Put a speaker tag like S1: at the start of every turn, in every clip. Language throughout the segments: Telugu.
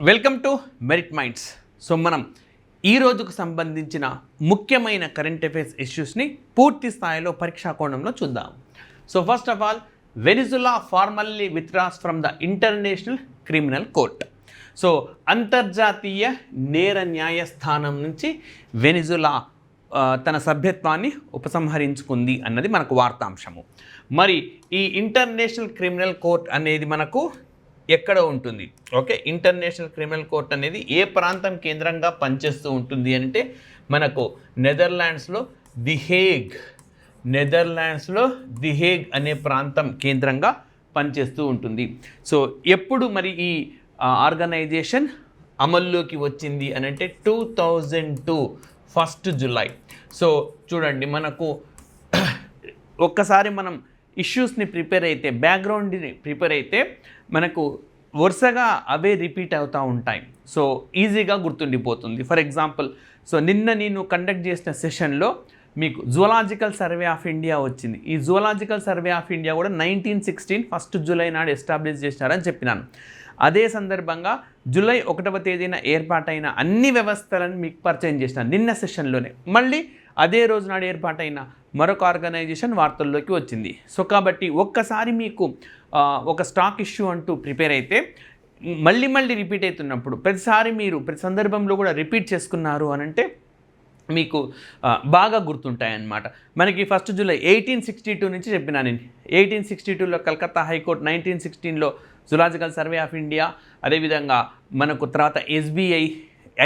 S1: Welcome to merit minds. So మనం ఈ రోజుకు సంబంధించిన ముఖ్యమైన కరెంట్ అఫైర్స్ ఇష్యూస్ని పూర్తి స్థాయిలో పరీక్షా కోణంలో చూద్దాం. So first of all, Venezuela formally withdraws from the international criminal court. So అంతర్జాతీయ నేర న్యాయస్థానం నుంచి వెనిజులా తన సభ్యత్వాన్ని ఉపసంహరించుకుంది అన్నది మనకు వార్తాంశము. మరి ఈ ఇంటర్నేషనల్ క్రిమినల్ కోర్ట్ అనేది మనకు ఎక్కడ ఉంటుంది? ఓకే, ఇంటర్నేషనల్ క్రిమినల్ కోర్ట్ అనేది ఏ ప్రాంతం కేంద్రంగా పనిచేస్తూ ఉంటుంది అంటే మనకు నెదర్లాండ్స్లో ది హేగ్ అనే ప్రాంతం కేంద్రంగా పనిచేస్తూ ఉంటుంది. సో ఎప్పుడు మరి ఈ ఆర్గనైజేషన్ అమల్లోకి వచ్చింది అని అంటే 2002 1 జూలై. సో చూడండి, మనకు ఒక్కసారి మనం ఇష్యూస్ని ప్రిపేర్ అయితే, బ్యాక్గ్రౌండ్ని ప్రిపేర్ అయితే మనకు వరుసగా అవే రిపీట్ అవుతూ ఉంటాయి. సో ఈజీగా గుర్తుండిపోతుంది. ఫర్ ఎగ్జాంపుల్, సో నిన్న నేను కండక్ట్ చేసిన సెషన్లో మీకు జువలాజికల్ సర్వే ఆఫ్ ఇండియా వచ్చింది. ఈ జువలాజికల్ సర్వే ఆఫ్ ఇండియా కూడా 1916 1 జూలై నాడు ఎస్టాబ్లిష్ చేసినారని చెప్పినాను. అదే సందర్భంగా జూలై 1వ తేదీన ఏర్పాటైన అన్ని వ్యవస్థలను మీకు పరిచయం చేసినాను నిన్న సెషన్లోనే. మళ్ళీ అదే రోజు నాడు ఏర్పాటైన మరొక ఆర్గనైజేషన్ వార్తల్లోకి వచ్చింది. సో కాబట్టి ఒక్కసారి మీకు ఒక స్టాక్ ఇష్యూ అంటూ ప్రిపేర్ అయితే మళ్ళీ రిపీట్ అవుతున్నప్పుడు ప్రతిసారి మీరు ప్రతి సందర్భంలో కూడా రిపీట్ చేసుకున్నారు అని అంటే మీకు బాగా గుర్తుంటాయన్నమాట. మనకి 1 జూలై 1862 నుంచి చెప్పినా నేను. 1862లో కలకత్తా హైకోర్టు, 1916లో జులాజికల్ సర్వే ఆఫ్ ఇండియా, అదేవిధంగా మనకు తర్వాత SBI,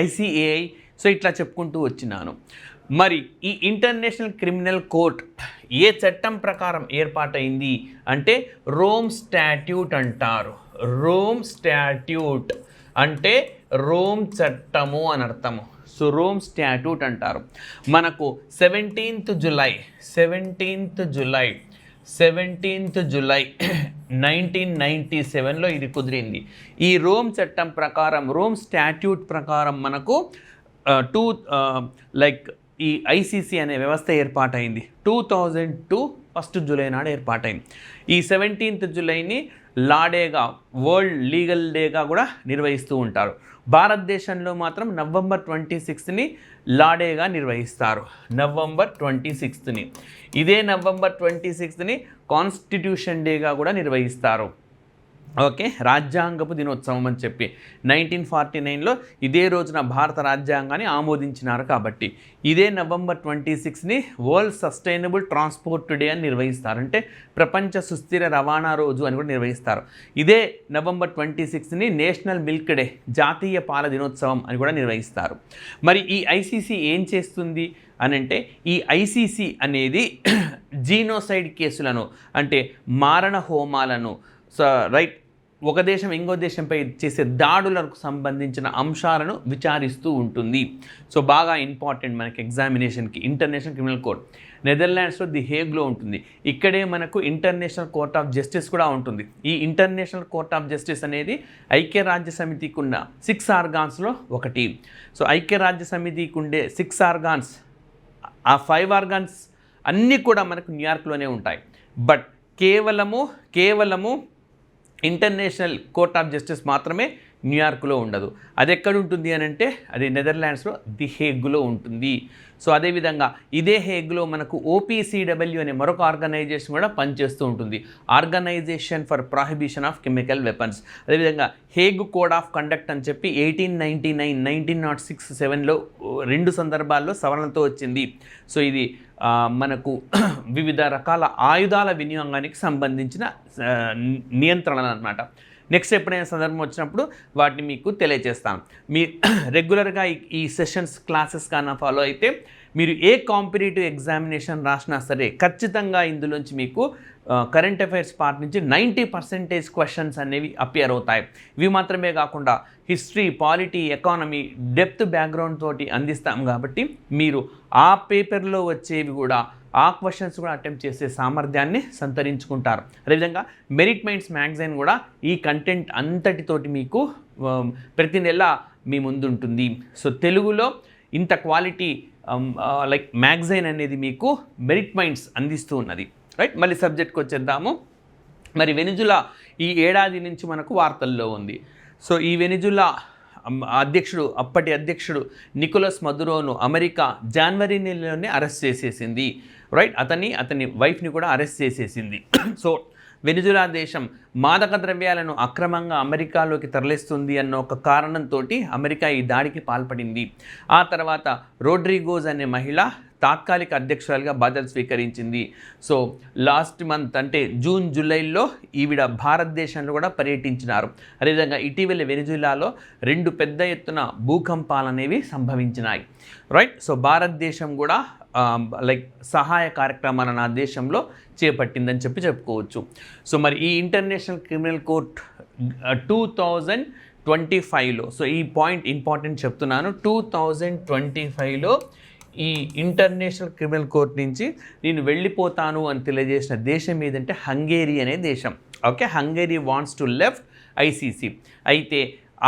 S1: ICAI, సో ఇట్లా చెప్పుకుంటూ వచ్చినాను. మరి ఈ ఇంటర్నేషనల్ క్రిమినల్ కోర్ట్ ఏ చట్టం ప్రకారం ఏర్పాటైంది అంటే రోమ్ స్టాట్యూట్ అంటారు. రోమ్ స్టాట్యూట్ అంటే రోమ్ చట్టము అని అర్థము. సో రోమ్ స్టాట్యూట్ అంటారు. మనకు 17th జూలై 1997లో ఇది కుదిరింది. ఈ రోమ్ చట్టం ప్రకారం, రోమ్ స్టాట్యూట్ ప్రకారం మనకు ఈ ICC అనే వ్యవస్థ ఏర్పాటైంది. 2002 1 జూలై నాడు ఏర్పాటైంది. ఈ 17th జూలైని లా డేగా, వరల్డ్ లీగల్ డేగా కూడా నిర్వహిస్తూ ఉంటారు. భారతదేశంలో మాత్రం నవంబర్ 26ని లా డేగా నిర్వహిస్తారు. నవంబర్ 26ని, ఇదే నవంబర్ 26ని కాన్స్టిట్యూషన్ డేగా కూడా నిర్వహిస్తారు. ఓకే, రాజ్యాంగపు దినోత్సవం అని చెప్పి 1949లో ఇదే రోజున భారత రాజ్యాంగాన్ని ఆమోదించినారు. కాబట్టి ఇదే నవంబర్ 26ని వరల్డ్ సస్టైనబుల్ ట్రాన్స్పోర్ట్ డే అని నిర్వహిస్తారు. అంటే ప్రపంచ సుస్థిర రవాణా రోజు అని కూడా నిర్వహిస్తారు. ఇదే నవంబర్ 26ని నేషనల్ మిల్క్ డే, జాతీయ పాల దినోత్సవం అని కూడా నిర్వహిస్తారు. మరి ఈ ICC ఏం చేస్తుంది అనంటే, ఈ ICC అనేది జీనోసైడ్ కేసులను, అంటే మారణ హోమాలను, రైట్, ఒక దేశం ఇంకో దేశంపై చేసే దాడులకు సంబంధించిన అంశాలను విచారిస్తూ ఉంటుంది. సో బాగా ఇంపార్టెంట్ మనకి ఎగ్జామినేషన్కి. ఇంటర్నేషనల్ క్రిమినల్ కోర్ట్ నెదర్లాండ్స్లో ది హేగ్లో ఉంటుంది. ఇక్కడే మనకు ఇంటర్నేషనల్ కోర్ట్ ఆఫ్ జస్టిస్ కూడా ఉంటుంది. ఈ ఇంటర్నేషనల్ కోర్ట్ ఆఫ్ జస్టిస్ అనేది ఐక్యరాజ్య సమితికి ఉన్న 6 ఆర్గాన్స్లో ఒకటి. సో ఐక్యరాజ్య సమితికి ఉండే 6 ఆర్గాన్స్, ఆ 5 ఆర్గాన్స్ అన్నీ కూడా మనకు న్యూయార్క్లోనే ఉంటాయి. బట్ కేవలము ఇంటర్నేషనల్ కోర్ట్ ఆఫ్ జస్టిస్ మాత్రమే న్యూయార్క్లో ఉండదు. అది ఎక్కడ ఉంటుంది అని అంటే అది నెదర్లాండ్స్లో ది హేగ్లో ఉంటుంది. సో అదేవిధంగా ఇదే హేగ్లో మనకు OPCW అనే మరొక ఆర్గనైజేషన్ కూడా పనిచేస్తూ ఉంటుంది. Organization for prohibition of chemical weapons. అదేవిధంగా హేగ్ కోడ్ ఆఫ్ కండక్ట్ అని చెప్పి 1899, 1906, 7లో 2 సందర్భాల్లో సవరణలతో వచ్చింది. సో ఇది మనకు వివిధ రకాల ఆయుధాల వినియోగానికి సంబంధించిన నియంత్రణలు అన్నమాట. నెక్స్ట్ ఎప్పుడైనా సందర్భం వచ్చినప్పుడు వాటిని మీకు తెలియజేస్తాను. మీ రెగ్యులర్గా ఈ సెషన్స్ క్లాసెస్ కానీ ఫాలో అయితే మీరు ఏ కాంపిటేటివ్ ఎగ్జామినేషన్ రాసినా సరే ఖచ్చితంగా ఇందులోంచి మీకు కరెంట్ అఫైర్స్ పార్ట్ నుంచి 90% క్వశ్చన్స్ అనేవి అపియర్ అవుతాయి. ఇవి మాత్రమే కాకుండా history, polity, economy depth background తోటి అందిస్తాం. కాబట్టి మీరు ఆ పేపర్లో వచ్చేవి కూడా, ఆ క్వశ్చన్స్ కూడా అటెంప్ట్ చేసే సామర్థ్యాన్ని సంతరించుకుంటారు. అదేవిధంగా మెరిట్ మైండ్స్ మ్యాగజైన్ కూడా ఈ కంటెంట్ అంతటితోటి మీకు ప్రతి నెల మీ ముందు ఉంటుంది. సో తెలుగులో ఇంత క్వాలిటీ మ్యాగజైన్ అనేది మీకు మెరిట్ మైండ్స్ అందిస్తూ ఉన్నది. రైట్, మళ్ళీ సబ్జెక్ట్కి వచ్చేద్దాము. మరి వెనిజులా ఈ ఏడాది నుంచి మనకు వార్తల్లో ఉంది. సో ఈ వెనిజులా అప్పటి అధ్యక్షుడు నికోలస్ మదురోను అమెరికా జనవరి నెలలోనే అరెస్ట్ చేసేసింది. రైట్, అతని వైఫ్ని కూడా అరెస్ట్ చేసేసింది. సో వెనిజులా దేశం మాదక ద్రవ్యాలను అక్రమంగా అమెరికాలోకి తరలిస్తుంది అన్న ఒక కారణంతో అమెరికా ఈ దాడికి పాల్పడింది. ఆ తర్వాత రోడ్రిగోజ్ అనే మహిళ తాత్కాలిక అధ్యక్షురాలుగా బాధ్యతలు స్వీకరించింది. సో లాస్ట్ మంత్ అంటే జూలైలో ఈవిడ భారతదేశంలో కూడా పర్యటించినారు. అదేవిధంగా ఇటీవల వెనిజులాలో 2 పెద్ద ఎత్తున భూకంపాలు అనేవి సంభవించినాయి. రైట్, సో భారతదేశం కూడా సహాయ కార్యక్రమాలను ఆ దేశంలో చేపట్టిందని చెప్పుకోవచ్చు. సో మరి ఈ ఇంటర్నేషనల్ క్రిమినల్ కోర్ట్ 2025లో, సో ఈ పాయింట్ ఇంపార్టెంట్ చెప్తున్నాను, 2025లో ఈ ఇంటర్నేషనల్ క్రిమినల్ కోర్ట్ నుంచి నేను వెళ్ళిపోతాను అని తెలియజేసిన దేశం ఏదంటే హంగేరీ అనే దేశం. Okay, Hungary wants to left ICC. అయితే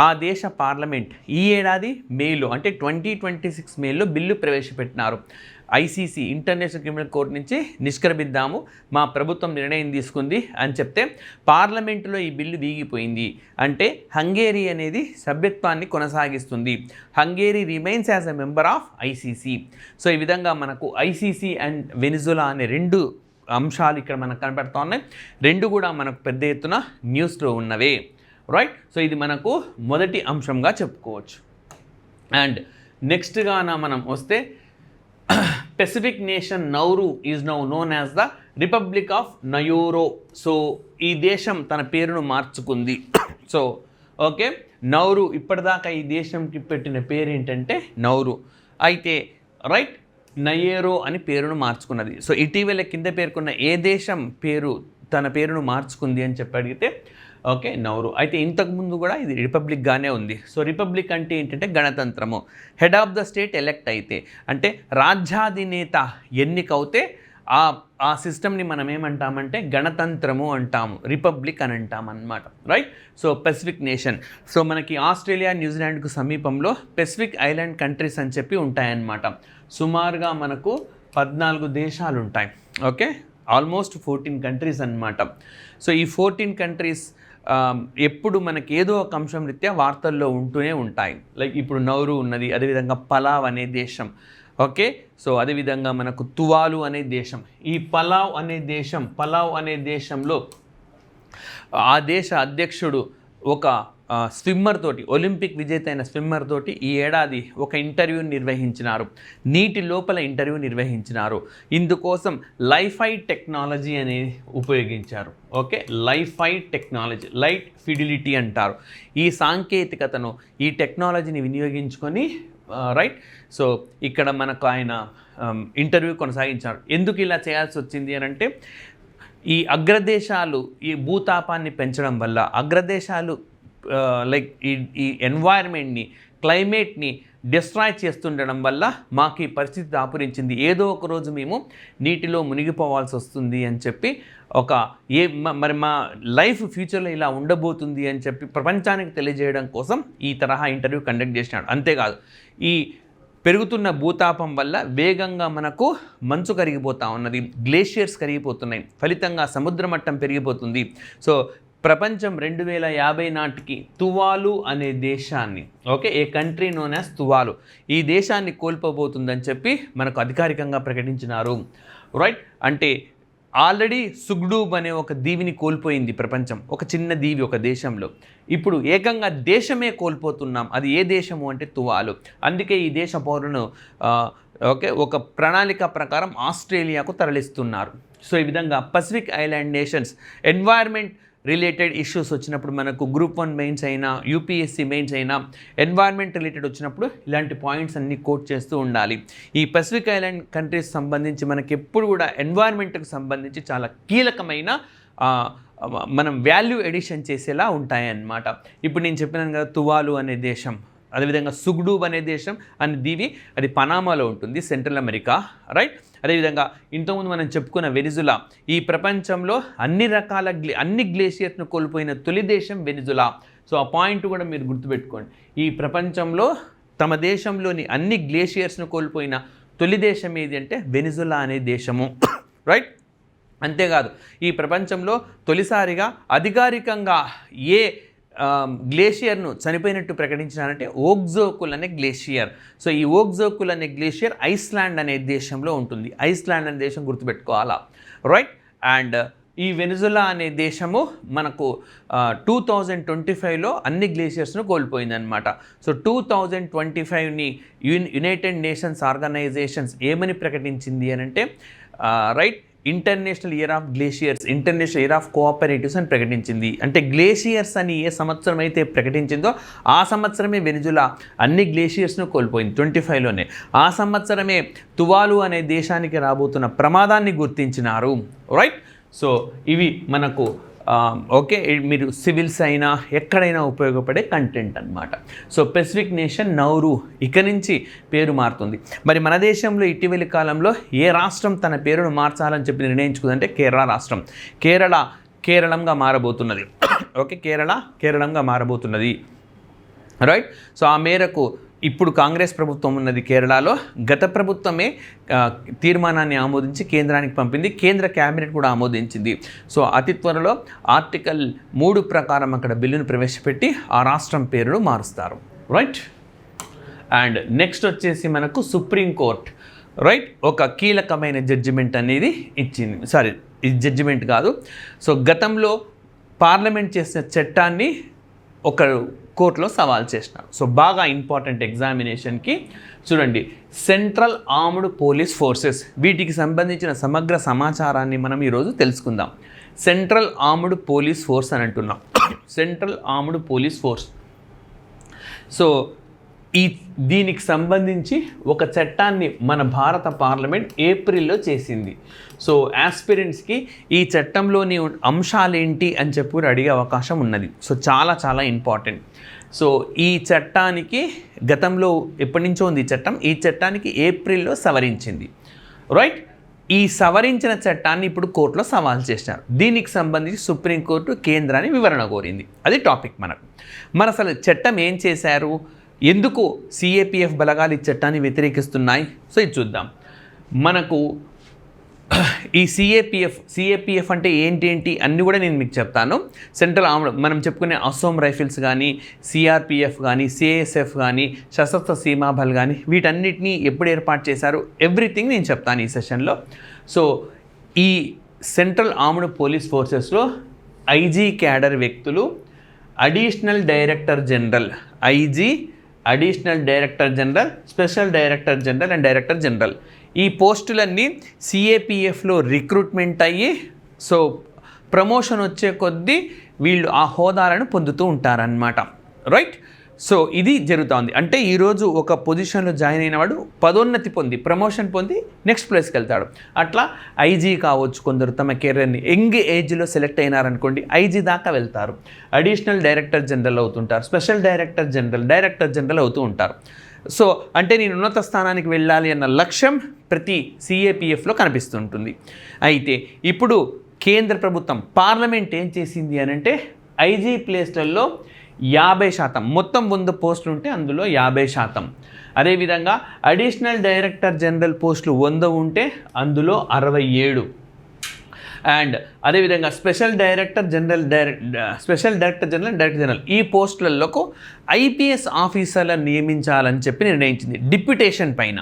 S1: ఆ దేశ పార్లమెంట్ ఈ ఏడాది మేలో అంటే 2026 మేలో బిల్లు ప్రవేశపెట్టినారు. ఐసీసీ ఇంటర్నేషనల్ క్రిమినల్ కోర్ట్ నుంచి నిష్క్రమిద్దాము, మా ప్రభుత్వం నిర్ణయం తీసుకుంది అని చెప్తే పార్లమెంటులో ఈ బిల్లు వీగిపోయింది. అంటే హంగేరీ అనేది సభ్యత్వాన్ని కొనసాగిస్తుంది. Hungary remains as a member of ICC. So ఈ విధంగా మనకు ఐసీసీ అండ్ వెనిజులా అనే 2 అంశాలు ఇక్కడ మనకు కనబడుతూ ఉన్నాయి. 2 కూడా మనకు పెద్ద ఎత్తున న్యూస్లో ఉన్నవే. రైట్, సో ఇది మనకు మొదటి అంశంగా చెప్పుకోవచ్చు. అండ్ నెక్స్ట్గా మనం వస్తే pacific nation Nauru is now known as the republic of Naoero. So ఈ దేశం తన పేరును మార్చుకుంది. సో ఓకే, నౌరు ఇప్పటిదాకా ఈ దేశంకి పెట్టిన పేరు ఏంటంటే నౌరు. అయితే రైట్, నయేరో అని పేరును మార్చుకున్నది. సో ఇటీవల కింద పేర్కొన్న ఏ దేశం తన పేరును మార్చుకుంది అని చెప్పి అడిగితే ఓకే నౌరు. అయితే ఇంతకుముందు కూడా ఇది రిపబ్లిక్గానే ఉంది. సో రిపబ్లిక్ అంటే ఏంటంటే గణతంత్రము. Head of the state elect అయితే అంటే రాజ్యాధినేత ఎన్నికవుతే ఆ సిస్టమ్ని మనం ఏమంటామంటే గణతంత్రము అంటాము, రిపబ్లిక్ అని అంటాం అన్నమాట. Right, so Pacific nation. So మనకి ఆస్ట్రేలియా న్యూజిలాండ్కు సమీపంలో పెసిఫిక్ ఐలాండ్ కంట్రీస్ అని చెప్పి ఉంటాయన్నమాట. సుమారుగా మనకు 14 దేశాలు ఉంటాయి. ఓకే, ఆల్మోస్ట్ 14 కంట్రీస్ అన్నమాట. సో ఈ 14 కంట్రీస్ ఎప్పుడు మనకి ఏదో ఒక అంశం రీత్యా వార్తల్లో ఉంటూనే ఉంటాయి. లైక్ ఇప్పుడు నౌరు ఉన్నది, అదేవిధంగా పలావ్ అనే దేశం. ఓకే, సో అదేవిధంగా మనకు తువాలు అనే దేశం. ఈ పలావ్ అనే దేశంలో ఆ దేశ అధ్యక్షుడు ఒక స్విమ్మర్ తోటి, ఒలింపిక్ విజేత అయిన స్విమ్మర్ తోటి ఈ ఏడాది ఒక ఇంటర్వ్యూ నిర్వహించినారు, నీటి లోపల ఇంటర్వ్యూ నిర్వహించినారు. ఇందుకోసం లైఫై టెక్నాలజీ అనేది ఉపయోగించారు. Okay, Li-Fi technology, light fidelity అంటారు. ఈ సాంకేతికతను, ఈ టెక్నాలజీని వినియోగించుకొని రైట్, సో ఇక్కడ మనకు ఆయన ఇంటర్వ్యూ కొనసాగించారు. ఎందుకు ఇలా చేయాల్సి వచ్చింది అని అంటే ఈ అగ్రదేశాలు ఈ భూతాపాన్ని పెంచడం వల్ల, అగ్రదేశాలు లైక్ ఈ ఎన్వైర్న్మెంట్ని, క్లైమేట్ని డిస్ట్రాయ్ చేస్తుండడం వల్ల మాకు ఈ పరిస్థితి దాపురించింది. ఏదో ఒక రోజు మేము నీటిలో మునిగిపోవాల్సి వస్తుంది అని చెప్పి మరి మా లైఫ్ ఫ్యూచర్లో ఇలా ఉండబోతుంది అని చెప్పి ప్రపంచానికి తెలియజేయడం కోసం ఈ తరహా ఇంటర్వ్యూ కండక్ట్ చేసినాడు. అంతేకాదు, ఈ పెరుగుతున్న భూతాపం వల్ల వేగంగా మనకు మంచు కరిగిపోతూ ఉన్నది, గ్లేషియర్స్ కరిగిపోతున్నాయి, ఫలితంగా సముద్ర మట్టం పెరిగిపోతుంది. సో ప్రపంచం 2050 నాటికి తువాలు అనే దేశాన్ని, ఓకే, ఏ కంట్రీ నోన్ యాజ్ తువాలు, ఈ దేశాన్ని కోల్పోబోతుందని చెప్పి మనకు అధికారికంగా ప్రకటించినారు. రైట్, అంటే ఆల్రెడీ సుగ్డూబ్ అనే ఒక దీవిని కోల్పోయింది ప్రపంచం, ఒక చిన్న దీవి ఒక దేశంలో. ఇప్పుడు ఏకంగా దేశమే కోల్పోతున్నాం. అది ఏ దేశము అంటే తువాలు. అందుకే ఈ దేశ పౌరులను ఒక ప్రణాళిక ప్రకారం ఆస్ట్రేలియాకు తరలిస్తున్నారు. సో ఈ విధంగా Pacific island nations environment related issues వచ్చినప్పుడు, మనకు గ్రూప్ 1 మెయిన్స్ అయినా, యూపీఎస్సీ మెయిన్స్ అయినా, ఎన్వైర్న్మెంట్ రిలేటెడ్ వచ్చినప్పుడు ఇలాంటి పాయింట్స్ అన్నీ కోట్ చేస్తూ ఉండాలి. ఈ పసిఫిక్ ఐలాండ్ కంట్రీస్ సంబంధించి మనకి ఎప్పుడు కూడా ఎన్వైర్న్మెంట్కి సంబంధించి చాలా కీలకమైన మనం వాల్యూ ఎడిషన్ చేసేలా ఉంటాయన్నమాట. ఇప్పుడు నేను చెప్పినాను కదా, తువాలు అనే దేశం, అదేవిధంగా సుగ్డూబ్ అనే దేశం అనే దీవి, అది పనామాలో ఉంటుంది, సెంట్రల్ అమెరికా. రైట్, అదేవిధంగా ఇంతకుముందు మనం చెప్పుకున్న వెనిజులా, ఈ ప్రపంచంలో అన్ని గ్లేషియర్స్ను కోల్పోయిన తొలి దేశం వెనిజులా. సో ఆ పాయింట్ కూడా మీరు గుర్తుపెట్టుకోండి. ఈ ప్రపంచంలో తమ దేశంలోని అన్ని గ్లేషియర్స్ను కోల్పోయిన తొలి దేశం ఏది అంటే వెనిజులా అనే దేశము. రైట్, అంతేకాదు ఈ ప్రపంచంలో తొలిసారిగా అధికారికంగా ఏ గ్లేషియర్ను చనిపోయినట్టు ప్రకటించినారంటే ఓగ్జోకుల్ అనే గ్లేషియర్. సో ఈ ఓగ్జోకుల్ అనే గ్లేషియర్ ఐస్లాండ్ అనే దేశంలో ఉంటుంది. ఐస్లాండ్ అనే దేశం గుర్తుపెట్టుకోవాలా, రైట్. అండ్ ఈ వెనిజులా అనే దేశము మనకు 2025లో అన్ని గ్లేషియర్స్ను కోల్పోయిందనమాట. సో 2025ని యునైటెడ్ నేషన్స్ ఆర్గనైజేషన్స్ ఏమని ప్రకటించింది అని అంటే right, international year of glaciers, international year of cooperatives అని ప్రకటించింది. అంటే గ్లేషియర్స్ అని ఏ సంవత్సరం అయితే ప్రకటించిందో ఆ సంవత్సరమే వెనిజులా అన్ని గ్లేషియర్స్ను కోల్పోయింది 25లోనే. ఆ సంవత్సరమే తువాలు అనే దేశానికి రాబోతున్న ప్రమాదాన్ని గుర్తించినారు, రైట్. సో ఇవి మనకు ఓకే, మీరు సివిల్స్ అయినా ఎక్కడైనా ఉపయోగపడే కంటెంట్ అనమాట. సో పెసిఫిక్ నేషన్ నౌరు ఇక నుంచి పేరు మారుతుంది. మరి మన దేశంలో ఇటీవలి కాలంలో ఏ రాష్ట్రం తన పేరును మార్చాలని చెప్పి నిర్ణయించుకుందంటే కేరళ రాష్ట్రం. కేరళంగా మారబోతున్నది. ఓకే, కేరళంగా మారబోతున్నది, రైట్. సో ఆ మేరకు ఇప్పుడు కాంగ్రెస్ ప్రభుత్వం ఉన్నది కేరళలో. గత ప్రభుత్వమే తీర్మానాన్ని ఆమోదించి కేంద్రానికి పంపింది. కేంద్ర క్యాబినెట్ కూడా ఆమోదించింది. సో అతి త్వరలో ఆర్టికల్ 3 ప్రకారం అక్కడ బిల్లును ప్రవేశపెట్టి ఆ రాష్ట్రం పేరును మారుస్తారు, రైట్. అండ్ నెక్స్ట్ వచ్చేసి మనకు సుప్రీంకోర్టు, రైట్, ఒక కీలకమైన జడ్జిమెంట్ అనేది ఇచ్చింది. సారీ, ఇది జడ్జిమెంట్ కాదు. సో గతంలో పార్లమెంట్ చేసిన చట్టాన్ని ఒక కోర్టులో సవాల్ చేసినారు. సో బాగా ఇంపార్టెంట్ ఎగ్జామినేషన్కి చూడండి. సెంట్రల్ ఆర్మ్డ్ పోలీస్ ఫోర్సెస్, వీటికి సంబంధించిన సమగ్ర సమాచారాన్ని మనం ఈరోజు తెలుసుకుందాం. సెంట్రల్ ఆర్మ్డ్ పోలీస్ ఫోర్స్ అని అంటున్నాం. Central armed police force. So దీనికి సంబంధించి ఒక చట్టాన్ని మన భారత పార్లమెంట్ ఏప్రిల్లో చేసింది. సో ఆస్పిరెంట్స్కి ఈ చట్టంలోని అంశాలేంటి అని చెప్పి అడిగే అవకాశం ఉన్నది. సో చాలా చాలా ఇంపార్టెంట్. సో ఈ చట్టానికి గతంలో ఎప్పటి నుంచో ఉంది ఈ చట్టం. ఈ చట్టానికి ఏప్రిల్లో సవరించింది, రైట్. ఈ సవరించిన చట్టాన్ని ఇప్పుడు కోర్టులో సవాల్ చేసినారు. దీనికి సంబంధించి సుప్రీంకోర్టు కేంద్రాన్ని వివరణ కోరింది. అది టాపిక్ మనకు. మరి అసలు చట్టం ఏం చేశారు, ఎందుకు సిఏపిఎఫ్ బలగాలు ఈ చట్టాన్ని వ్యతిరేకిస్తున్నాయి? సో ఇది చూద్దాం. మనకు ఈ సిఏపిఎఫ్ అంటే ఏంటి అన్నీ కూడా నేను మీకు చెప్తాను. సెంట్రల్ ఆర్మ్డ్, మనం చెప్పుకునే అసోం రైఫిల్స్ కానీ, సిఆర్పిఎఫ్ కానీ, సిఐఎస్ఎఫ్ కానీ, సశస్త్ర సీమాబల్ కానీ, వీటన్నిటినీ ఎప్పుడు ఏర్పాటు చేశారు, ఎవ్రీథింగ్ నేను చెప్తాను ఈ సెషన్లో. సో ఈ సెంట్రల్ ఆర్మ్డ్ పోలీస్ ఫోర్సెస్లో ఐజీ క్యాడర్ వ్యక్తులు, additional director general, additional director general, special director general and director general, ఈ పోస్టులన్నీ సిఏపిఎఫ్లో రిక్రూట్మెంట్ అయ్యి సో ప్రమోషన్ వచ్చే కొద్దీ వీళ్ళు ఆ హోదాలను పొందుతూ ఉంటారనమాట, రైట్. సో ఇది జరుగుతుంది. అంటే ఈరోజు ఒక పొజిషన్లో జాయిన్ అయిన వాడు పదోన్నతి పొంది ప్రమోషన్ పొంది నెక్స్ట్ ప్లేస్కి వెళ్తాడు. అట్లా ఐజీ కావచ్చు, కొందరు తమ కెరీర్ని యంగ్ ఏజ్లో సెలెక్ట్ అయినారనుకోండి ఐజీ దాకా వెళ్తారు. అడిషనల్ డైరెక్టర్ జనరల్ అవుతుంటారు, స్పెషల్ డైరెక్టర్ జనరల్ అవుతూ ఉంటారు. సో అంటే నేను ఉన్నత స్థానానికి వెళ్ళాలి అన్న లక్ష్యం ప్రతి సిఏపిఎఫ్లో కనిపిస్తుంటుంది. అయితే ఇప్పుడు కేంద్ర ప్రభుత్వం పార్లమెంట్ ఏం చేసింది అని అంటే ఐజీ ప్లేస్లలో 50%, మొత్తం 100 పోస్టులు ఉంటే అందులో 50%. అదేవిధంగా అడిషనల్ డైరెక్టర్ జనరల్ పోస్టులు 100 ఉంటే అందులో 67. అండ్ అదేవిధంగా స్పెషల్ డైరెక్టర్ జనరల్ ఈ పోస్టులకు ఐపీఎస్ ఆఫీసర్లను నియమించాలని చెప్పి నిర్ణయించింది డిప్యుటేషన్ పైన.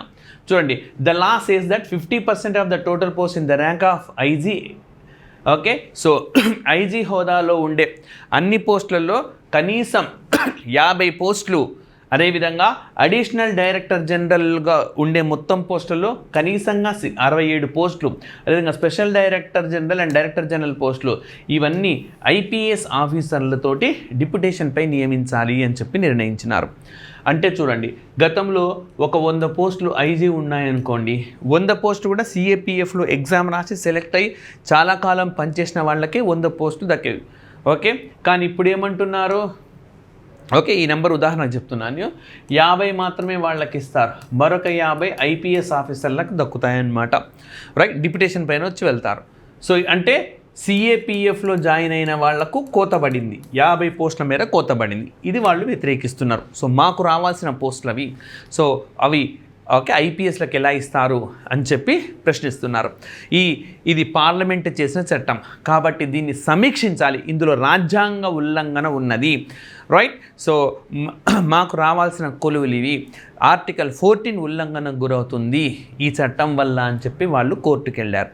S1: చూడండి, the law says that 50% of the total post in the rank of IG. Okay, so IG హోదాలో ఉండే అన్ని పోస్టులలో కనీసం 50 పోస్టులు, అదేవిధంగా అడిషనల్ డైరెక్టర్ జనరల్గా ఉండే మొత్తం పోస్టుల్లో కనీసంగా 67 పోస్టులు, అదేవిధంగా special director general and director general పోస్టులు, ఇవన్నీ ఐపీఎస్ ఆఫీసర్లతోటి డిప్యుటేషన్పై నియమించాలి అని చెప్పి నిర్ణయించినారు. అంటే చూడండి, గతంలో ఒక 100 పోస్టులు ఐజీ ఉన్నాయనుకోండి, 100 పోస్టులు కూడా సిఏపిఎఫ్లో ఎగ్జామ్ రాసి సెలెక్ట్ అయ్యి చాలా కాలం పనిచేసిన వాళ్ళకే 100 పోస్టులు దక్కేవి. ఓకే, కానీ ఇప్పుడు ఏమంటున్నారు, ఓకే ఈ నెంబర్ ఉదాహరణకు చెప్తున్నాను, 50 మాత్రమే వాళ్ళకి ఇస్తారు, మరొక 50 ఐపీఎస్ ఆఫీసర్లకు దక్కుతాయన్నమాట, రైట్. డిప్యుటేషన్ పైన వచ్చి వెళ్తారు. సో అంటే సిఏపిఎఫ్లో జాయిన్ అయిన వాళ్లకు కోతబడింది, 50 పోస్టుల మేర కోతబడింది. ఇది వాళ్ళు వ్యతిరేకిస్తున్నారు. సో మాకు రావాల్సిన పోస్టులు అవి, సో అవి ఓకే ఐపీఎస్లకు ఎలా ఇస్తారు అని చెప్పి ప్రశ్నిస్తున్నారు. ఇది పార్లమెంట్ చేసిన చట్టం కాబట్టి దీన్ని సమీక్షించాలి, ఇందులో రాజ్యాంగ ఉల్లంఘన ఉన్నది, రైట్. సో మాకు రావాల్సిన కొలువులు ఇవి, ఆర్టికల్ 14 ఉల్లంఘనకు గురవుతుంది ఈ చట్టం వల్ల అని చెప్పి వాళ్ళు కోర్టుకు వెళ్ళారు.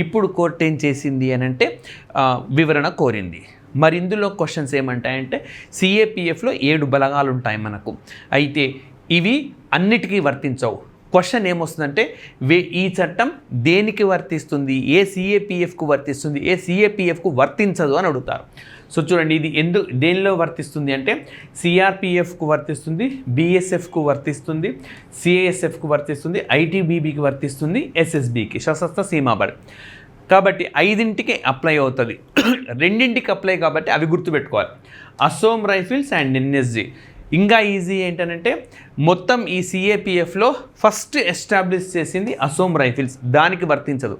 S1: ఇప్పుడు కోర్టు ఏం చేసింది అని అంటే వివరణ కోరింది. మరి ఇందులో క్వశ్చన్స్ ఏమంటాయంటే సిఏపిఎఫ్లో 7 బలగాలు ఉంటాయి మనకు, అయితే ఇవి అన్నిటికీ వర్తించవు. క్వశ్చన్ ఏమొస్తుందంటే ఈ చట్టం దేనికి వర్తిస్తుంది, ఏ సిఏపిఎఫ్కు వర్తిస్తుంది, ఏ సిఏపిఎఫ్కు వర్తించదు అని అడుగుతారు. సో చూడండి ఇది దేనిలో వర్తిస్తుంది అంటే సిఆర్పిఎఫ్కు వర్తిస్తుంది, బిఎస్ఎఫ్కు వర్తిస్తుంది, సిఐఎస్ఎఫ్కు వర్తిస్తుంది, ఐటీబీబీకి వర్తిస్తుంది, ఎస్ఎస్బికి సశస్త్ర సీమాబల్. కాబట్టి 5ంటికి అప్లై అవుతుంది, 2ంటికి అప్లై కాబట్టి అవి గుర్తుపెట్టుకోవాలి, అసోం రైఫిల్స్ అండ్ ఎన్ఎస్జి. ఇంకా ఈజీ ఏంటంటే మొత్తం ఈ సిఏపిఎఫ్లో ఫస్ట్ ఎస్టాబ్లిష్ చేసింది అసోం రైఫిల్స్, దానికి వర్తించదు.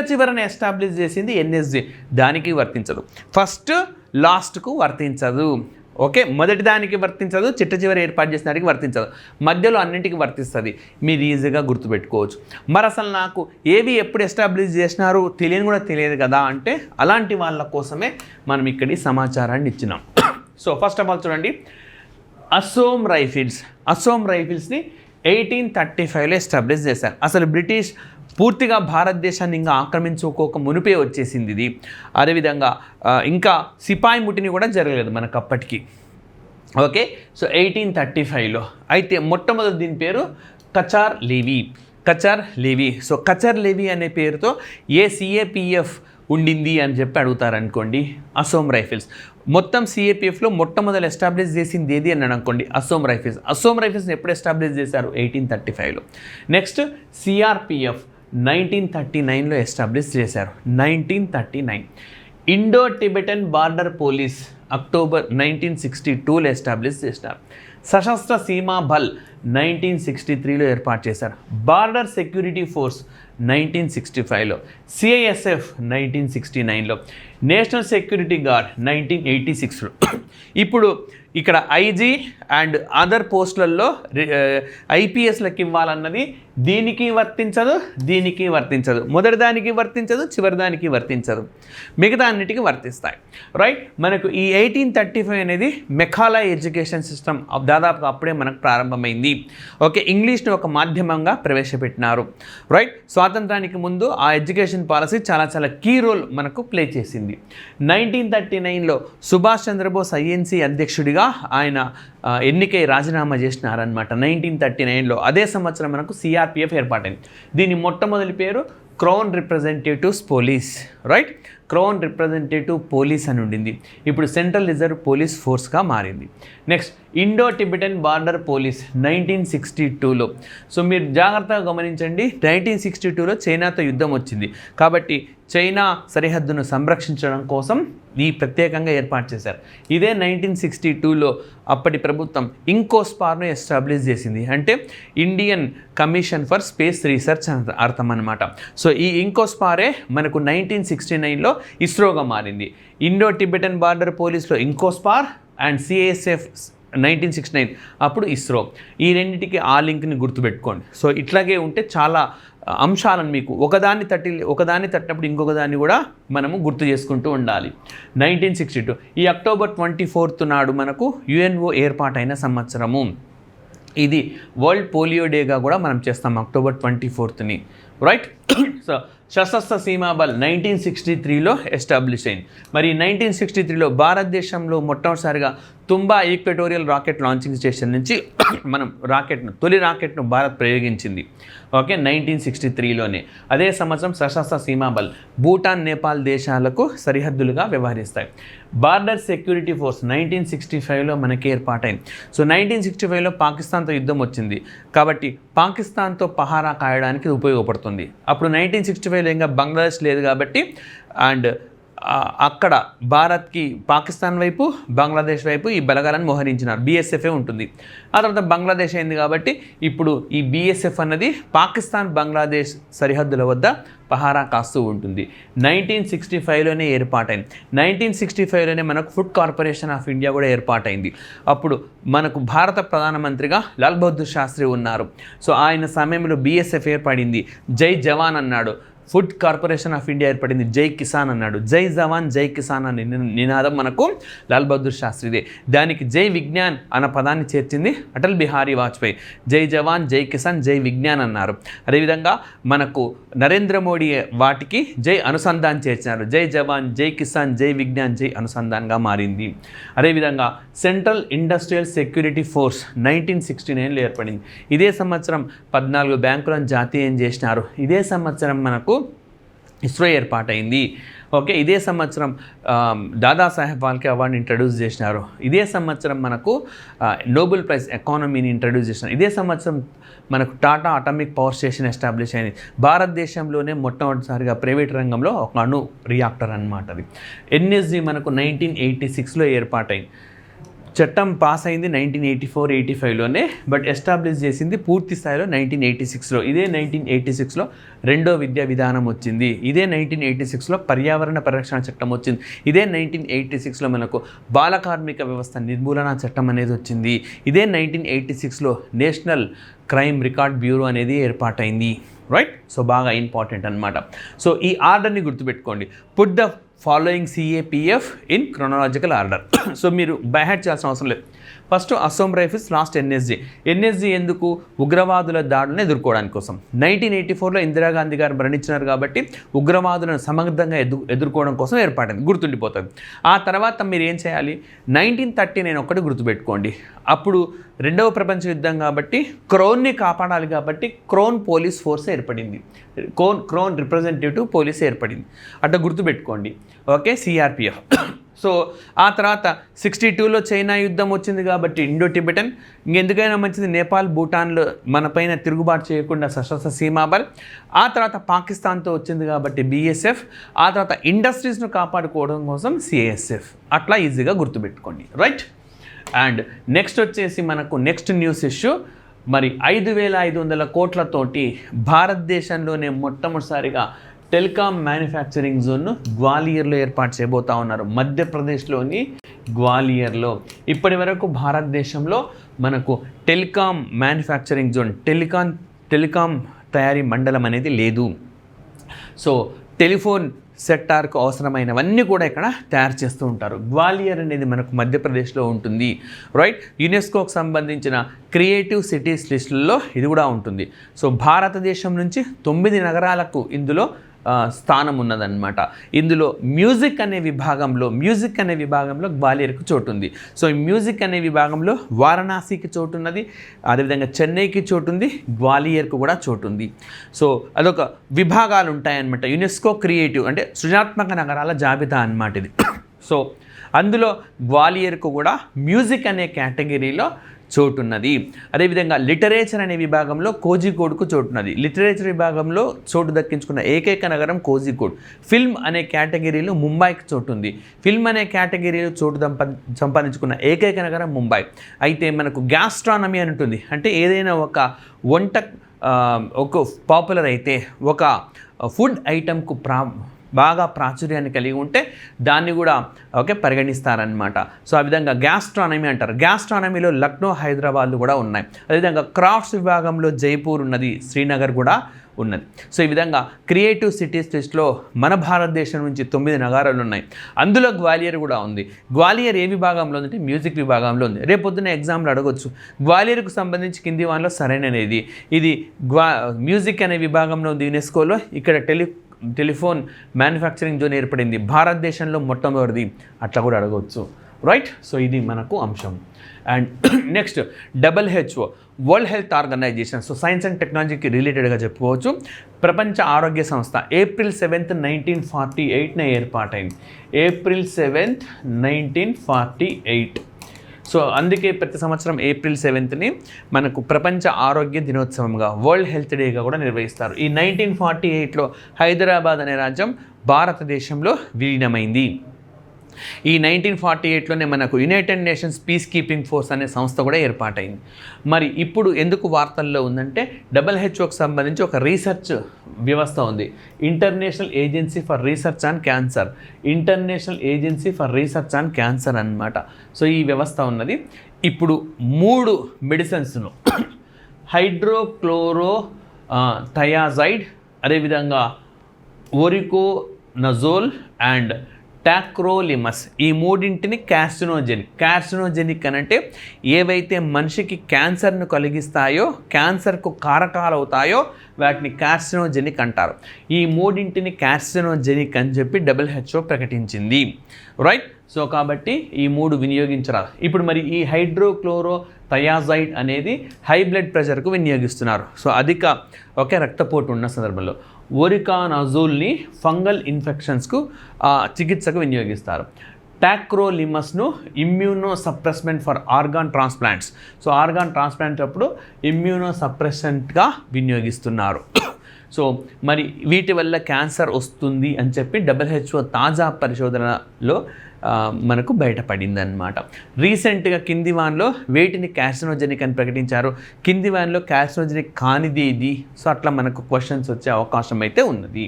S1: చివరన ఎస్టాబ్లిష్ చేసింది ఎన్ఎస్జి, దానికి వర్తించదు. ఫస్ట్ లాస్ట్కు వర్తించదు, ఓకే. మొదటి దానికి వర్తించదు, చివరి ఏర్పాటు చేసిన దానికి వర్తించదు, మధ్యలో అన్నింటికి వర్తిస్తుంది. మీరు ఈజీగా గుర్తుపెట్టుకోవచ్చు. మరి అసలు నాకు ఏవి ఎప్పుడు ఎస్టాబ్లిష్ చేసినారు తెలియని కూడా తెలియదు కదా అంటే అలాంటి వాళ్ళ కోసమే మనం ఇక్కడి సమాచారాన్ని ఇచ్చినాం. సో ఫస్ట్ ఆఫ్ ఆల్ చూడండి, అసోం రైఫిల్స్ని 1835లో ఎస్టాబ్లిష్ చేశారు. అసలు బ్రిటిష్ పూర్తిగా భారతదేశాన్ని ఇంకా ఆక్రమించుకోక మునిపే వచ్చేసింది ఇది. అదేవిధంగా ఇంకా సిపాయి ముట్టిని కూడా జరగలేదు మనకు అప్పటికి, ఓకే. సో 1835లో అయితే మొట్టమొదటి దీని పేరు కచార్ లేవీ. సో కచార్ లేవీ అనే పేరుతో ఏ సిఏపిఎఫ్ ఉండింది అని చెప్పి అడుగుతారనుకోండి, అసోం రైఫిల్స్. మొత్తం సిఏపిఎఫ్లో మొట్టమొదటి ఎస్టాబ్లిష్ చేసింది ఏది అని అనుకోండి, అసోం రైఫిల్స్ని ఎప్పుడు ఎస్టాబ్లిష్ చేశారు 1835లో. నెక్స్ట్ సిఆర్పిఎఫ్ 1939లో ఎస్టాబ్లిష్ చేశారు, 1939. Indo Tibetan border police October 1962లో ఎస్టాబ్లిష్ చేశారు. సశస్త్ర సీమా బల్ 1963లో ఏర్పాటు చేశారు. బార్డర్ సెక్యూరిటీ ఫోర్స్ 1965లో, సిఐఎస్ఎఫ్ 1969లో, నేషనల్ సెక్యూరిటీ గార్డ్ 1986లో. ఇప్పుడు ఇక్కడ ఐజీ అండ్ అదర్ పోస్టులలో ఐపీఎస్లకు ఇవ్వాలన్నది దీనికి వర్తించదు, మొదటి దానికి వర్తించదు, చివరి దానికి వర్తించదు, మిగతా అన్నిటికీ వర్తిస్తాయి, రైట్. మనకు ఈ 1835 అనేది మెకాలయ్ ఎడ్యుకేషన్ సిస్టమ్ దాదాపుగా అప్పుడే మనకు ప్రారంభమైంది, ఓకే. ఇంగ్లీష్ని ఒక మాధ్యమంగా ప్రవేశపెట్టినారు, రైట్. స్వాతంత్రానికి ముందు ఆ ఎడ్యుకేషన్ పాలసీ చాలా కీ రోల్ మనకు ప్లే చేసింది. 1939లో సుభాష్ చంద్రబోస్ ఐఎన్సీ అధ్యక్షుడిగా ఆయన ఎన్నికై రాజీనామా చేసినారనమాట 1939లో. అదే సంవత్సరం మనకు సిఆర్పిఎఫ్ ఏర్పాటైంది. దీని మొట్టమొదటి పేరు crown representatives police, right. Crown representative police అని ఉండింది, ఇప్పుడు సెంట్రల్ రిజర్వ్ పోలీస్ ఫోర్స్గా మారింది. Next Indo Tibetan border police 1962లో. సో మీరు జాగ్రత్తగా గమనించండి, 1962లో చైనాతో యుద్ధం వచ్చింది కాబట్టి చైనా సరిహద్దును సంరక్షించడం కోసం ఈ ప్రత్యేకంగా ఏర్పాటు చేశారు. ఇదే 1962లో అప్పటి ప్రభుత్వం ఇంకోస్పార్ను ఎస్టాబ్లిష్ చేసింది, అంటే Indian commission for space research అని అర్థం అనమాట. సో ఈ ఇంకోస్పారే మనకు 1969లో ఇస్రోగా మారింది. ఇండో టిబెటన్ బార్డర్ పోలీస్లో ఇంకోస్పార్ అండ్ సిఐఎస్ఎఫ్ 1969 అప్పుడు ఇస్రో. ఈ రెండింటికి ఆ లింక్ని గుర్తుపెట్టుకోండి. సో ఇట్లాగే ఉంటే చాలా అంశాలను మీకు ఒకదాన్ని తట్టినప్పుడు ఇంకొక దాన్ని కూడా మనము గుర్తు చేసుకుంటూ ఉండాలి. 1962 ఈ అక్టోబర్ 24th నాడు మనకు యుఎన్ఓ ఏర్పాటైన సంవత్సరము. ఇది వరల్డ్ పోలియో డేగా కూడా మనం చేస్తాం October 24th, right. So Sashastra Seema Bal 1963లో establish అయింది. మరి 1963లో భారతదేశంలో మొట్టమొదటిసారిగా తుంబా ఈక్వెటోరియల్ రాకెట్ లాంచింగ్ స్టేషన్ నుంచి మనం తొలి రాకెట్ను భారత్ ప్రయోగించింది, ఓకే, 1963లోనే. అదే సంవత్సరం సశస్త్ర సీమా బల్ భూటాన్, నేపాల్ దేశాలకు సరిహద్దులుగా వ్యవహరిస్తాయి. బార్డర్ సెక్యూరిటీ ఫోర్స్ 1965లో మనకి ఏర్పాటైంది. సో 1965లో పాకిస్తాన్తో యుద్ధం వచ్చింది కాబట్టి పాకిస్తాన్తో పహారా కాయడానికి ఉపయోగపడుతుంది. అప్పుడు 1965లో ఇంకా బంగ్లాదేశ్ లేదు కాబట్టి అండ్ అక్కడ భారత్కి పాకిస్తాన్ వైపు బంగ్లాదేశ్ వైపు ఈ బలగాలను మోహరించినారు. బీఎస్ఎఫే ఉంటుంది. ఆ తర్వాత బంగ్లాదేశ్ అయింది కాబట్టి ఇప్పుడు ఈ బీఎస్ఎఫ్ అన్నది పాకిస్తాన్ బంగ్లాదేశ్ సరిహద్దుల వద్ద పహారా కాస్తూ ఉంటుంది. 1965లోనే ఏర్పాటైంది. 1965లోనే మనకు ఫుడ్ కార్పొరేషన్ ఆఫ్ ఇండియా కూడా ఏర్పాటైంది. అప్పుడు మనకు భారత ప్రధానమంత్రిగా లాల్ బహదూర్ శాస్త్రి ఉన్నారు. సో ఆయన సమయంలో బీఎస్ఎఫ్ ఏర్పడింది. జై జవాన్ అన్నాడు. ఫుడ్ కార్పొరేషన్ ఆఫ్ ఇండియా ఏర్పడింది. జై కిసాన్ అన్నాడు. జై జవాన్ జై కిసాన్ అనే నినాదం మనకు లాల్ బహదూర్ శాస్త్రిదే. దానికి జై విజ్ఞాన్ అన్న పదాన్ని చేర్చింది అటల్ బిహారీ వాజ్పేయి. జై జవాన్ జై కిసాన్ జై విజ్ఞాన్ అన్నారు. అదేవిధంగా మనకు నరేంద్ర మోడీ వాటికి జై అనుసంధాన్ చేర్చినారు. జై జవాన్ జై కిసాన్ జై విజ్ఞాన్ జై అనుసంధాన్గా మారింది. అదేవిధంగా సెంట్రల్ ఇండస్ట్రియల్ సెక్యూరిటీ ఫోర్స్ 1969లో ఏర్పడింది. ఇదే సంవత్సరం 14 బ్యాంకులను జాతీయం చేసినారు. ఇదే సంవత్సరం మనకు ఇస్రో ఏర్పాటైంది. ఓకే, ఇదే సంవత్సరం దాదాసాహెబ్ ఫాల్కే అవార్డుని ఇంట్రడ్యూస్ చేసినారు. ఇదే సంవత్సరం మనకు నోబెల్ ప్రైజ్ ఎకానమీని ఇంట్రడ్యూస్ చేసినారు. ఇదే సంవత్సరం మనకు Tata atomic power station establish అయింది. భారతదేశంలోనే మొట్టమొదటిసారిగా ప్రైవేట్ రంగంలో ఒక అణు రియాక్టర్ అన్నమాట. అది ఎన్ఎస్జి మనకు 1986లో ఏర్పాటైంది. చట్టం పాస్ అయింది 1984-85లోనే, బట్ ఎస్టాబ్లిష్ చేసింది పూర్తి స్థాయిలో 1986లో. ఇదే 1986లో రెండో విద్యా విధానం వచ్చింది. ఇదే 1986లో పర్యావరణ పరిరక్షణ చట్టం వచ్చింది. ఇదే 1986లో మనకు బాల కార్మిక వ్యవస్థ నిర్మూలన చట్టం అనేది వచ్చింది. ఇదే 1986లో నేషనల్ క్రైమ్ రికార్డ్ బ్యూరో అనేది ఏర్పాటైంది. రైట్, సో బాగా ఇంపార్టెంట్ అనమాట. సో ఈ ఆర్డర్ని గుర్తుపెట్టుకోండి. Put the following CAPF in chronological order. So మీరు బైహార్ట్ చేయాల్సిన అవసరం లేదు. First Assam rifles, last NSG ఎందుకు? ఉగ్రవాదుల దాడులను ఎదుర్కోవడానికి కోసం. 1984లో ఇందిరాగాంధీ గారు మరణించినారు కాబట్టి ఉగ్రవాదులను సమర్థంగా ఎదుర్కోవడం కోసం ఏర్పడింది. గుర్తుండిపోతుంది. ఆ తర్వాత మీరు ఏం చేయాలి? 1939 ఒకటి గుర్తుపెట్టుకోండి. అప్పుడు రెండవ ప్రపంచ యుద్ధం కాబట్టి క్రౌన్ని కాపాడాలి కాబట్టి క్రౌన్ పోలీస్ ఫోర్స్ ఏర్పడింది. క్రౌన్ రిప్రజెంటేటివ్ పోలీస్ ఏర్పడింది. అట్లా గుర్తుపెట్టుకోండి. Okay, CRPF. సో ఆ తర్వాత 62లో చైనా యుద్ధం వచ్చింది కాబట్టి ఇండో టిబెటన్. ఇంకెందుకైనా మంచిది నేపాల్, భూటాన్లో మన పైన తిరుగుబాటు చేయకుండా సశస్త్ర సీమాబల్. ఆ తర్వాత పాకిస్తాన్తో వచ్చింది కాబట్టి BSF. ఆ తర్వాత ఇండస్ట్రీస్ను కాపాడుకోవడం కోసం CISF. అట్లా ఈజీగా గుర్తుపెట్టుకోండి. రైట్, అండ్ నెక్స్ట్ వచ్చేసి మనకు నెక్స్ట్ న్యూస్ ఇష్యూ. మరి 5,500 కోట్లతోటి భారతదేశంలోనే మొట్టమొదటిసారిగా టెలికాం మ్యానుఫ్యాక్చరింగ్ జోన్ను గ్వాలియర్లో ఏర్పాటు చేయబోతా ఉన్నారు. మధ్యప్రదేశ్లోని గ్వాలియర్లో. ఇప్పటి వరకు భారతదేశంలో మనకు టెలికాం మ్యానుఫ్యాక్చరింగ్ జోన్, టెలికాం తయారీ మండలం అనేది లేదు. సో టెలిఫోన్ సెక్టార్కు అవసరమైనవన్నీ కూడా ఇక్కడ తయారు చేస్తూ ఉంటారు. గ్వాలియర్ అనేది మనకు మధ్యప్రదేశ్లో ఉంటుంది. రైట్, యునెస్కోకు సంబంధించిన క్రియేటివ్ సిటీస్ లిస్టుల్లో ఇది కూడా ఉంటుంది. సో భారతదేశం నుంచి 9 నగరాలకు ఇందులో స్థానం ఉన్నదన్నమాట. ఇందులో మ్యూజిక్ అనే విభాగంలో గ్వాలియర్కు చోటు ఉంది. సో ఈ మ్యూజిక్ అనే విభాగంలో వారణాసికి చోటు ఉన్నది, అదేవిధంగా చెన్నైకి చోటు ఉంది, గ్వాలియర్కు కూడా చోటు ఉంది. సో అదొక విభాగాలు ఉంటాయన్నమాట. యునెస్కో క్రియేటివ్ అంటే సృజనాత్మక నగరాల జాబితా అన్నమాట ఇది. సో అందులో గ్వాలియర్కు కూడా మ్యూజిక్ అనే కేటగిరీలో చోటున్నది. అదేవిధంగా లిటరేచర్ అనే విభాగంలో కోజికోడ్కు చోటున్నది. లిటరేచర్ విభాగంలో చోటు దక్కించుకున్న ఏకైక నగరం కోజికోడ్. ఫిల్మ్ అనే కేటగిరీలో ముంబైకి చోటు ఉంది. ఫిల్మ్ అనే కేటగిరీలో చోటు సంపాదించుకున్న ఏకైక నగరం ముంబై. అయితే మనకు గ్యాస్ట్రానమీ అని ఉంటుంది. అంటే ఏదైనా ఒక వంట ఒక పాపులర్ అయితే ఒక ఫుడ్ ఐటమ్కు బాగా ప్రాచుర్యాన్ని కలిగి ఉంటే దాన్ని కూడా పరిగణిస్తారనమాట. సో ఆ విధంగా గ్యాస్ట్రానమీ అంటారు. గ్యాస్ట్రానమీలో లక్నో, హైదరాబాద్లు కూడా ఉన్నాయి. అదేవిధంగా క్రాఫ్ట్స్ విభాగంలో జైపూర్ ఉన్నది, శ్రీనగర్ కూడా ఉన్నది. సో ఈ విధంగా క్రియేటివ్ సిటీస్ లిస్ట్లో మన భారతదేశం నుంచి 9 నగరాలు ఉన్నాయి. అందులో గ్వాలియర్ కూడా ఉంది. గ్వాలియర్ ఏ విభాగంలో ఉందంటే మ్యూజిక్ విభాగంలో ఉంది. రేపొద్దున ఎగ్జామ్లో అడగొచ్చు గ్వాలియర్కు సంబంధించి కింది వాటిలో సరైనది ఇది. మ్యూజిక్ అనే విభాగంలో ఉంది యునెస్కోలో. ఇక్కడ టెలిఫోన్ మ్యానుఫ్యాక్చరింగ్ జోన్ ఏర్పడింది, భారతదేశంలో మొట్టమొదటిది. అట్లా కూడా అడగవచ్చు. రైట్, సో ఇది మనకు అంశం. And next WHO, world health organization. So science and టెక్నాలజీకి రిలేటెడ్గా చెప్పుకోవచ్చు. ప్రపంచ ఆరోగ్య సంస్థ April 7, 1948 ఏర్పాటైంది. April 7, 1948. సో అందుకే ప్రతి సంవత్సరం ఏప్రిల్ 7ని మనకు ప్రపంచ ఆరోగ్య దినోత్సవంగా, వరల్డ్ హెల్త్ డేగా కూడా నిర్వహిస్తారు. ఈ 1948లో హైదరాబాద్ అనే రాజ్యం భారతదేశంలో విలీనమైంది. ఈ 1948లోనే మనకు United nations piece keeping force అనే సంస్థ కూడా ఏర్పాటైంది. మరి ఇప్పుడు ఎందుకు వార్తల్లో ఉందంటే WHOకి సంబంధించి ఒక రీసెర్చ్ వ్యవస్థ ఉంది, international agency for research on cancer, international agency for research on cancer అన్నమాట. సో ఈ వ్యవస్థ ఉన్నది. ఇప్పుడు 3 మెడిసిన్స్ను హైడ్రోక్లోరో థయాజైడ్, అదేవిధంగా ఒరికోనజోల్ అండ్ టాక్రోలిమస్, ఈ మూడింటిని కార్సినోజెనిక్ అని అంటే ఏవైతే మనిషికి క్యాన్సర్ను కలిగిస్తాయో, క్యాన్సర్కు కారకాలు అవుతాయో వాటిని కార్సినోజెనిక్ అంటారు. ఈ మూడింటిని కార్సినోజెనిక్ అని చెప్పి WHO ప్రకటించింది. రైట్. సో కాబట్టి ఈ 3 వినియోగించరాదు. ఇప్పుడు మరి ఈ హైడ్రోక్లోరో థయాజైడ్ అనేది హై బ్లడ్ ప్రెషర్కు వినియోగిస్తున్నారు. సో అధిక రక్తపోటు ఉన్న సందర్భంలో ఒరికానజోల్ని ఫంగల్ ఇన్ఫెక్షన్స్కు చికిత్సకు వినియోగిస్తారు. టాక్రోలిమస్ను immunosuppressant for organ transplants, so organ transplant అప్పుడు ఇమ్యూనో సప్రెసెంట్గా వినియోగిస్తున్నారు. సో మరి వీటి వల్ల క్యాన్సర్ వస్తుంది అని చెప్పి WHO తాజా పరిశోధనలో మనకు బయటపడింది అన్నమాట. రీసెంట్గా కింది వాన్లో వేటిని కార్సినోజెనిక్ అని ప్రకటించారు, కింది వాన్లో కార్సినోజెనిక్ కానిది ఇది. సో అట్లా మనకు క్వశ్చన్స్ వచ్చే అవకాశం అయితే ఉన్నది.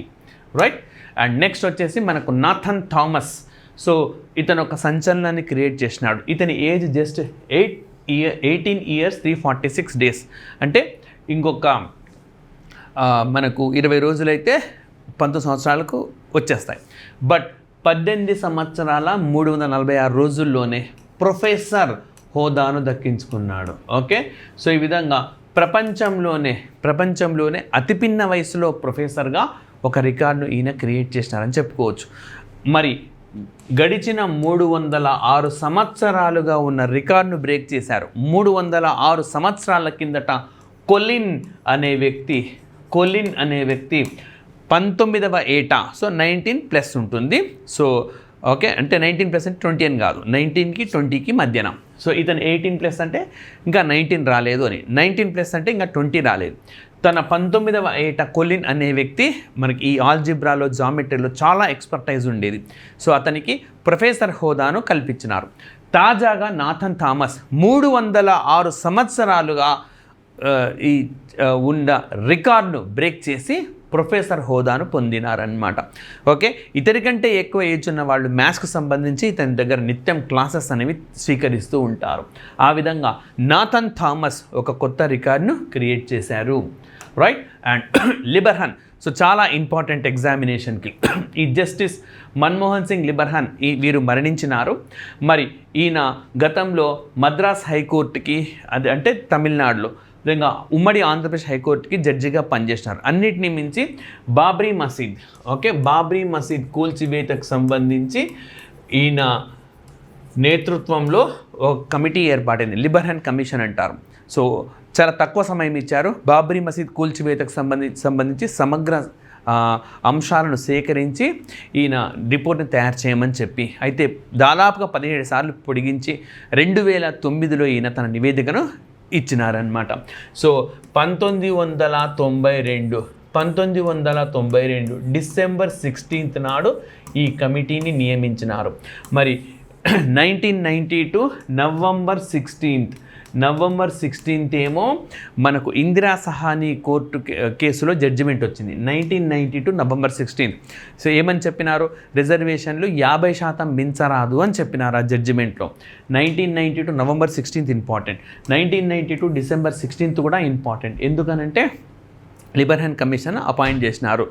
S1: రైట్. అండ్ నెక్స్ట్ వచ్చేసి మనకు నాథన్ థామస్. సో ఇతను ఒక సంచలనాన్ని క్రియేట్ చేసినాడు. ఇతని ఏజ్ జస్ట్ 18 years 346 days, అంటే ఇంకొక మనకు 20 రోజులైతే 19 సంవత్సరాలకు వచ్చేస్తాయి. బట్ 18 సంవత్సరాల 346 రోజుల్లోనే ప్రొఫెసర్ హోదాను దక్కించుకున్నాడు. ఓకే. సో ఈ విధంగా ప్రపంచంలోనే అతిపిన్న వయసులో ప్రొఫెసర్గా ఒక రికార్డును ఈయన క్రియేట్ చేసినారని చెప్పుకోవచ్చు. మరి గడిచిన 306 సంవత్సరాలుగా ఉన్న రికార్డును బ్రేక్ చేశారు. 306 సంవత్సరాల కిందట కొలిన్ అనే వ్యక్తి 19వ ఏట, సో 19+ ఉంటుంది. సో ఓకే, అంటే 19+ 20 అని కాదు, 19కి 20కి మధ్యన. సో ఇతను 18+ అంటే ఇంకా 19 రాలేదు అని, 19+ అంటే ఇంకా 20 రాలేదు. తన 19వ ఏట కొలిన్ అనే వ్యక్తి మనకి ఈ ఆల్జిబ్రాలో, జామెట్రీలో చాలా ఎక్స్పర్టైజ్ ఉండేది. సో అతనికి ప్రొఫెసర్ హోదాను కల్పించినారు. తాజాగా నాథన్ థామస్ 306 సంవత్సరాలుగా ఈ ఉన్న రికార్డును బ్రేక్ చేసి ప్రొఫెసర్ హోదాను పొందినారన్నమాట. ఓకే. ఇతనికంటే ఎక్కువ ఏజ్ ఉన్న వాళ్ళు మ్యాథ్స్కు సంబంధించి ఇతని దగ్గర నిత్యం క్లాసెస్ అనేవి స్వీకరిస్తూ ఉంటారు. ఆ విధంగా నాథన్ థామస్ ఒక కొత్త రికార్డును క్రియేట్ చేశారు. రైట్. అండ్ లిబర్హన్, సో చాలా ఇంపార్టెంట్ ఎగ్జామినేషన్కి ఈ జస్టిస్ మన్మోహన్ సింగ్ లిబర్హన్ వీరు మరణించినారు. మరి ఈయన గతంలో మద్రాస్ హైకోర్టుకి, అది అంటే తమిళనాడులో, విధంగా ఉమ్మడి ఆంధ్రప్రదేశ్ హైకోర్టుకి జడ్జిగా పనిచేసినారు. అన్నిటినీ మించి బాబ్రీ మసీద్ కూల్చివేతకు సంబంధించి ఈయన నేతృత్వంలో ఒక కమిటీ ఏర్పాటైంది, లిబర్హన్ కమిషన్ అంటారు. సో చాలా తక్కువ సమయం ఇచ్చారు. బాబ్రీ మసీద్ కూల్చివేతకు సంబంధించి సమగ్ర అంశాలను సేకరించి ఈయన రిపోర్ట్ని తయారు చేయమని చెప్పి, అయితే దాదాపుగా 17 సార్లు పొడిగించి 2009లో ఈయన తన నివేదికను ఇచ్చినారనమాట. సో 1992 డిసెంబర్ 16th నాడు ఈ కమిటీని నియమించినారు. మరి 1992 నవంబర్ 16th ఏమో మనకు ఇందిరా సహానీ కోర్టు కేసులో జడ్జిమెంట్ వచ్చింది. 1992 నవంబర్ 16th. సో ఏమని చెప్పినారు, రిజర్వేషన్లు 50% మించరాదు అని చెప్పినారు ఆ జడ్జిమెంట్లో. 1992 November 16th important, 1992 December 16th కూడా ఇంపార్టెంట్. ఎందుకనంటే లిబర్హన్ కమిషన్ అపాయింట్ చేసినారు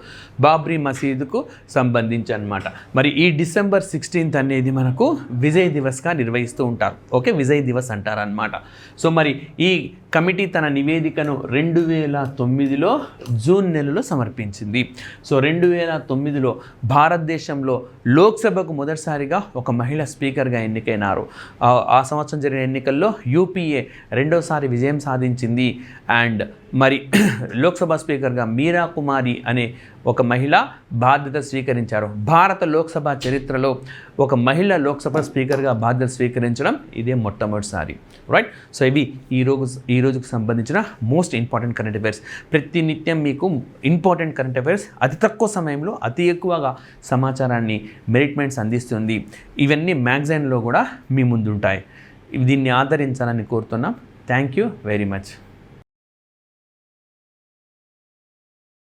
S1: బాబ్రీ మసీదుకు సంబంధించి అన్నమాట. మరి ఈ డిసెంబర్ 16th అనేది మనకు విజయ్ దివస్గా నిర్వహిస్తూ ఉంటారు. ఓకే, విజయ్ దివస్ అంటారనమాట. సో మరి ఈ కమిటీ తన నివేదికను 2009లో జూన్ నెలలో సమర్పించింది. సో 2009లో భారతదేశంలో లోక్సభకు మొదటిసారిగా ఒక మహిళ స్పీకర్గా ఎన్నికైనారు. ఆ సంవత్సరం జరిగిన ఎన్నికల్లో UPA రెండోసారి విజయం సాధించింది. అండ్ మరి లోక్సభ స్పీకర్గా మీరా కుమారి అనే ఒక మహిళ బాధ్యత స్వీకరించారు. భారత లోక్సభ చరిత్రలో ఒక మహిళ లోక్సభ స్పీకర్గా బాధ్యత స్వీకరించడం ఇదే మొట్టమొదటిసారి. రైట్. సో ఇవి ఈ రోజుకు సంబంధించిన మోస్ట్ ఇంపార్టెంట్ కరెంట్ అఫైర్స్. ప్రతి నిత్యం మీకు ఇంపార్టెంట్ కరెంట్ అఫైర్స్ అతి తక్కువ సమయంలో అతి ఎక్కువగా సమాచారాన్ని మెరిట్మెంట్స్ అందిస్తుంది. ఇవన్నీ మ్యాగజైన్లో కూడా మీ ముందుంటాయి. దీన్ని ఆదరించాలని కోరుతున్నాం. Thank you very much.